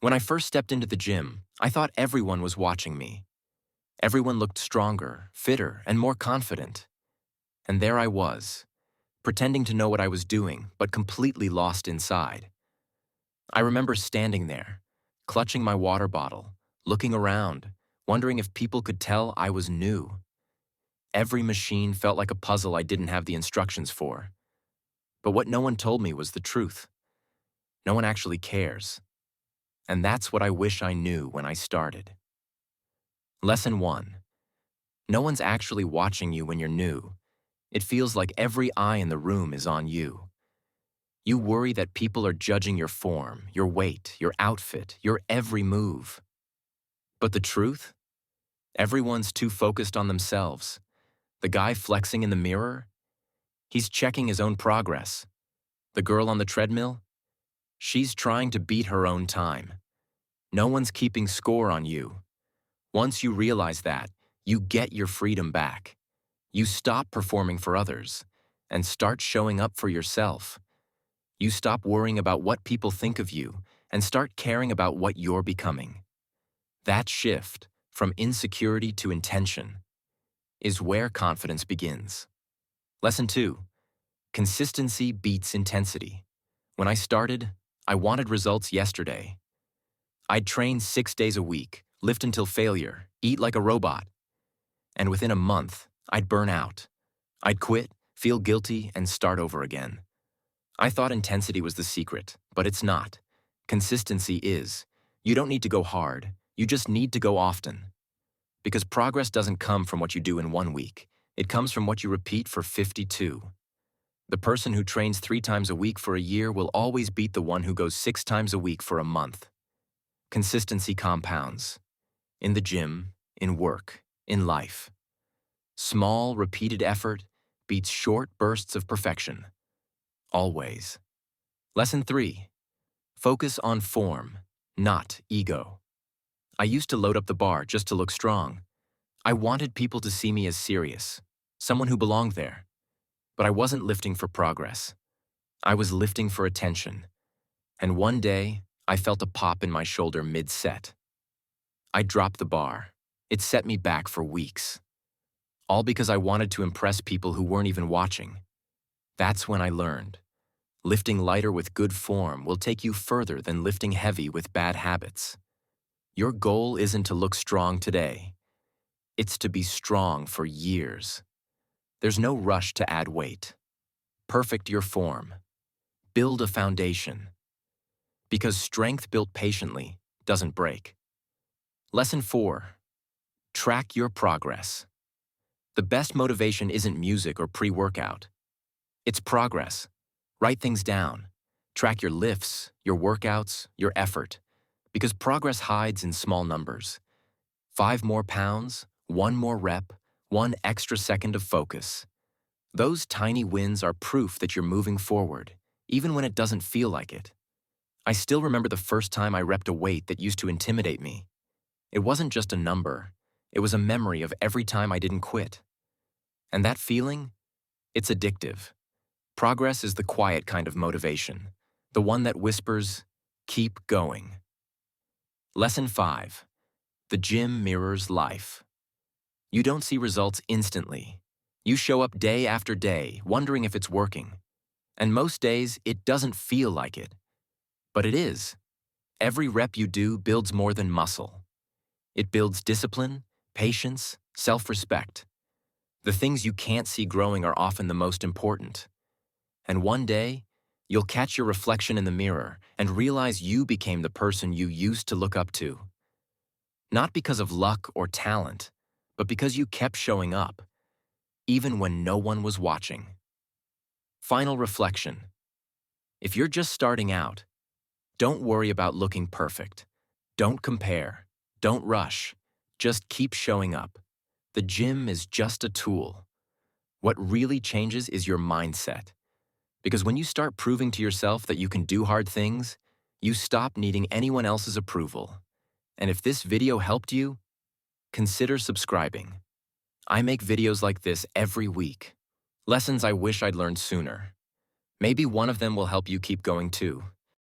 When I first stepped into the gym, I thought everyone was watching me. Everyone looked stronger, fitter, and more confident. And there I was, pretending to know what I was doing, but completely lost inside. I remember standing there, clutching my water bottle, looking around, wondering if people could tell I was new. Every machine felt like a puzzle I didn't have the instructions for. But what no one told me was the truth. No one actually cares. And that's what I wish I knew when I started. Lesson 1. No one's actually watching you when you're new. It feels like every eye in the room is on you. You worry that people are judging your form, your weight, your outfit, your every move. But the truth? Everyone's too focused on themselves. The guy flexing in the mirror? He's checking his own progress. The girl on the treadmill? She's trying to beat her own time. No one's keeping score on you. Once you realize that, you get your freedom back. You stop performing for others and start showing up for yourself. You stop worrying about what people think of you and start caring about what you're becoming. That shift, from insecurity to intention, is where confidence begins. Lesson 2. Consistency beats intensity. When I started, I wanted results yesterday. I'd train 6 days a week, lift until failure, eat like a robot. And within a month, I'd burn out. I'd quit, feel guilty, and start over again. I thought intensity was the secret, but it's not. Consistency is. You don't need to go hard, you just need to go often. Because progress doesn't come from what you do in 1 week. It comes from what you repeat for 52. The person who trains 3 times a week for a year will always beat the one who goes 6 times a week for a month. Consistency compounds. In the gym, in work, in life. Small, repeated effort beats short bursts of perfection. Always. Lesson 3. Focus on form, not ego. I used to load up the bar just to look strong. I wanted people to see me as serious, someone who belonged there. But I wasn't lifting for progress. I was lifting for attention. And one day, I felt a pop in my shoulder mid-set. I dropped the bar. It set me back for weeks. All because I wanted to impress people who weren't even watching. That's when I learned. Lifting lighter with good form will take you further than lifting heavy with bad habits. Your goal isn't to look strong today. It's to be strong for years. There's no rush to add weight. Perfect your form. Build a foundation. Because strength built patiently doesn't break. Lesson 4. Track your progress. The best motivation isn't music or pre-workout. It's progress. Write things down. Track your lifts, your workouts, your effort. Because progress hides in small numbers. 5 more pounds, 1 more rep, 1 extra second of focus. Those tiny wins are proof that you're moving forward, even when it doesn't feel like it. I still remember the first time I repped a weight that used to intimidate me. It wasn't just a number. It was a memory of every time I didn't quit. And that feeling? It's addictive. Progress is the quiet kind of motivation, the one that whispers, keep going. Lesson 5. The gym mirrors life. You don't see results instantly. You show up day after day, wondering if it's working. And most days, it doesn't feel like it. But it is. Every rep you do builds more than muscle. It builds discipline, patience, self-respect. The things you can't see growing are often the most important. And one day, you'll catch your reflection in the mirror and realize you became the person you used to look up to. Not because of luck or talent, but because you kept showing up, even when no one was watching. Final reflection. If you're just starting out, don't worry about looking perfect. Don't compare. Don't rush. Just keep showing up. The gym is just a tool. What really changes is your mindset. Because when you start proving to yourself that you can do hard things, you stop needing anyone else's approval. And if this video helped you, consider subscribing. I make videos like this every week. Lessons I wish I'd learned sooner. Maybe one of them will help you keep going too.